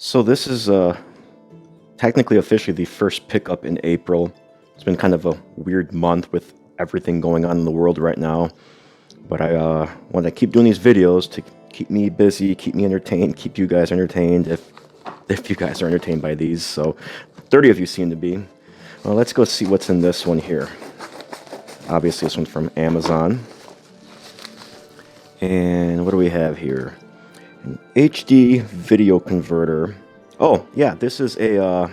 So this is technically officially the first pickup in April. It's been kind of a weird month with everything going on in the world right now. But I want to keep doing these videos to keep me busy, keep me entertained, keep you guys entertained if you guys are entertained by these. So 30 of you seem to be. Well, let's go see what's in this one here. Obviously this one's from Amazon. And what do we have here? An HD video converter. Oh, yeah, this is a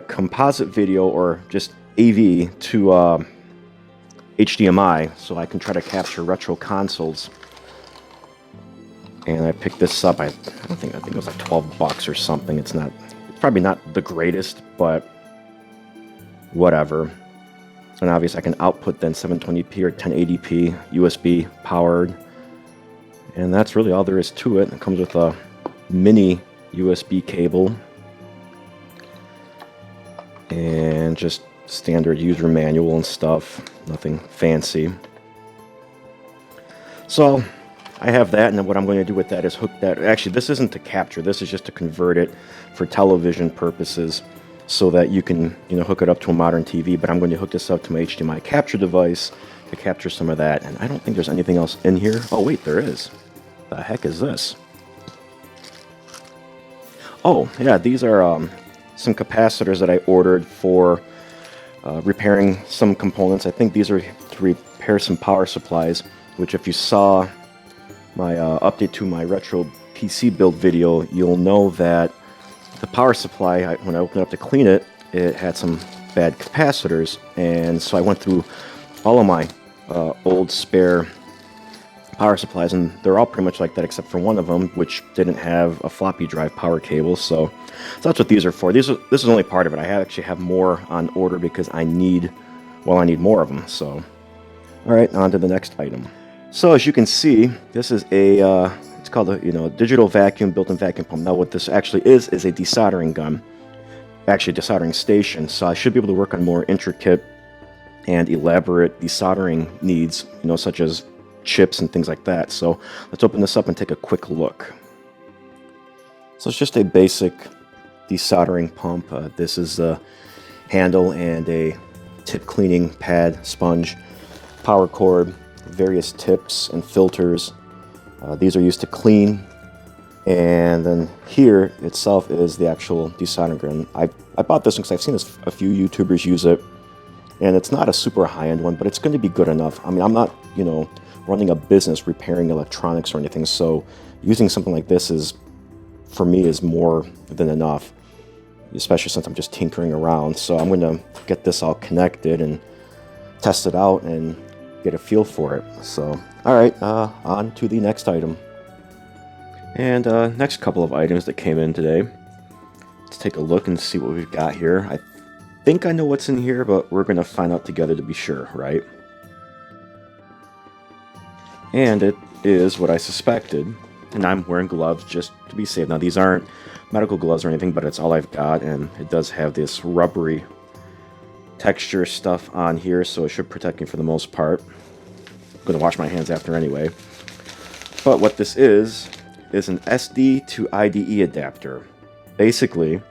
composite video or just AV to HDMI, so I can try to capture retro consoles. And I picked this up. I think it was like $12 or something. It's probably not the greatest, but whatever. And obviously I can output then 720p or 1080p USB powered. And that's really all there is to it. It comes with a mini USB cable and just standard user manual and stuff. Nothing fancy. So I have that, and then what I'm going to do with that is hook that. Actually, this isn't to capture. This is just to convert it for television purposes, so that you can, hook it up to a modern TV. But I'm going to hook this up to my HDMI capture device to capture some of that. And I don't think there's anything else in here. Oh wait, there is. The heck is this? Oh yeah, these are some capacitors that I ordered for repairing some components. I think these are to repair some power supplies, which if you saw my update to my retro PC build video, you'll know that the power supply, when I opened it up to clean it, it had some bad capacitors, and so I went through all of my old spare power supplies, and they're all pretty much like that except for one of them, which didn't have a floppy drive power cable. So that's what these are for. This is only part of it. I actually have more on order because I need more of them. So, all right, on to the next item. So as you can see, this is it's called a digital vacuum built-in vacuum pump. Now what this actually is a desoldering gun, actually desoldering station. So I should be able to work on more intricate and elaborate desoldering needs, such as chips and things like that. So let's open this up and take a quick look. So it's just a basic desoldering pump. This is a handle and a tip cleaning pad, sponge, power cord, various tips and filters. These are used to clean, and then here itself is the actual desoldering gun. I bought this one because I've seen a few YouTubers use it, and it's not a super high-end one, but it's going to be good enough. I mean, I'm not running a business repairing electronics or anything, so using something like this for me is more than enough, especially since I'm just tinkering around. So I'm going to get this all connected and test it out and get a feel for it. So all right, on to the next item. And next couple of items that came in today. Let's take a look and see what we've got here. I think I know what's in here, but we're going to find out together to be sure, right? And it is what I suspected, and I'm wearing gloves just to be safe. Now these aren't medical gloves or anything, but it's all I've got, and it does have this rubbery texture stuff on here, so it should protect me for the most part. I'm going to wash my hands after anyway. But what this is an SD to IDE adapter. Basically,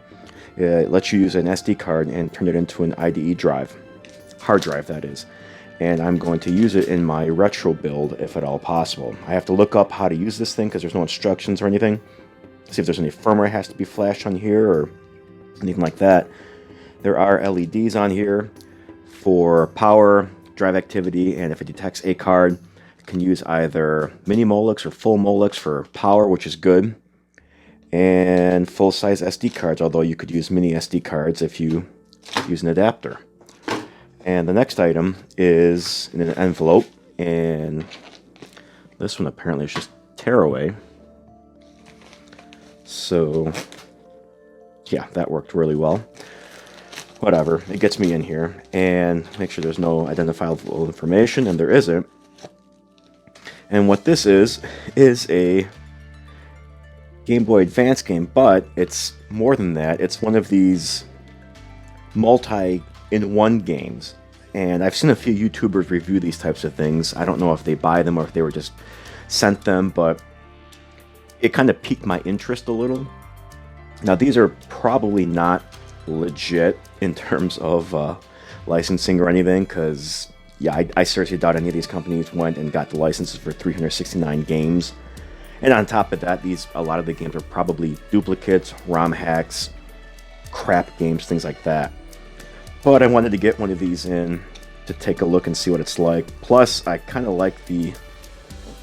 it lets you use an SD card and turn it into an IDE drive, hard drive that is. And I'm going to use it in my retro build if at all possible. I have to look up how to use this thing because there's no instructions or anything. See if there's any firmware has to be flashed on here or anything like that. There are LEDs on here for power, drive activity, and if it detects a card, it can use either mini Molex or full Molex for power, which is good, and full-size SD cards, although you could use mini SD cards if you use an adapter. And the next item is in an envelope, and this one apparently is just tearaway. So yeah, that worked really well. Whatever, it gets me in here and make sure there's no identifiable information, and there isn't. And what this is a Game Boy Advance game, but it's more than that. It's one of these multi-in-one games, and I've seen a few YouTubers review these types of things. I don't know if they buy them or if they were just sent them, but it kind of piqued my interest a little. Now, these are probably not legit in terms of licensing or anything, because yeah, I seriously doubt any of these companies went and got the licenses for 369 games. And on top of that, a lot of the games are probably duplicates, ROM hacks, crap games, things like that. But I wanted to get one of these in to take a look and see what it's like. Plus, I kind of like the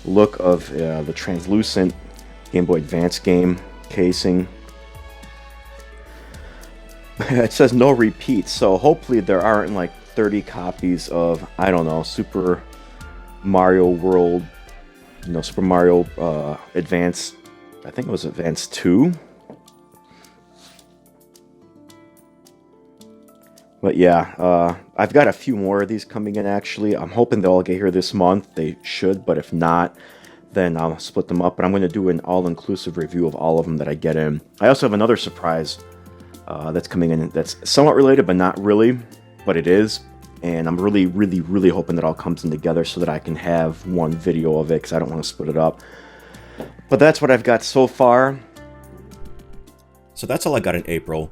look of the translucent Game Boy Advance game casing. It says no repeats, so hopefully there aren't like 30 copies of, I don't know, Super Mario World, Super Mario Advance, I think it was Advance 2. But yeah, I've got a few more of these coming in actually. I'm hoping they'll all get here this month. They should, but if not, then I'll split them up. But I'm going to do an all-inclusive review of all of them that I get in. I also have another surprise that's coming in that's somewhat related, but not really, but it is. And I'm really, really, really hoping that all comes in together so that I can have one video of it, because I don't want to split it up. But that's what I've got so far. So that's all I got in April.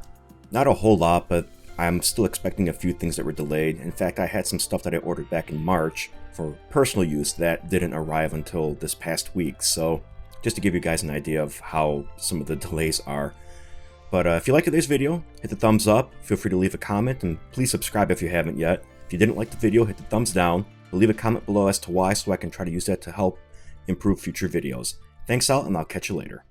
Not a whole lot, but I'm still expecting a few things that were delayed. In fact, I had some stuff that I ordered back in March for personal use that didn't arrive until this past week. So just to give you guys an idea of how some of the delays are. But if you liked today's video, hit the thumbs up, feel free to leave a comment, and please subscribe if you haven't yet. If you didn't like the video, hit the thumbs down, but leave a comment below as to why so I can try to use that to help improve future videos. Thanks out, and I'll catch you later.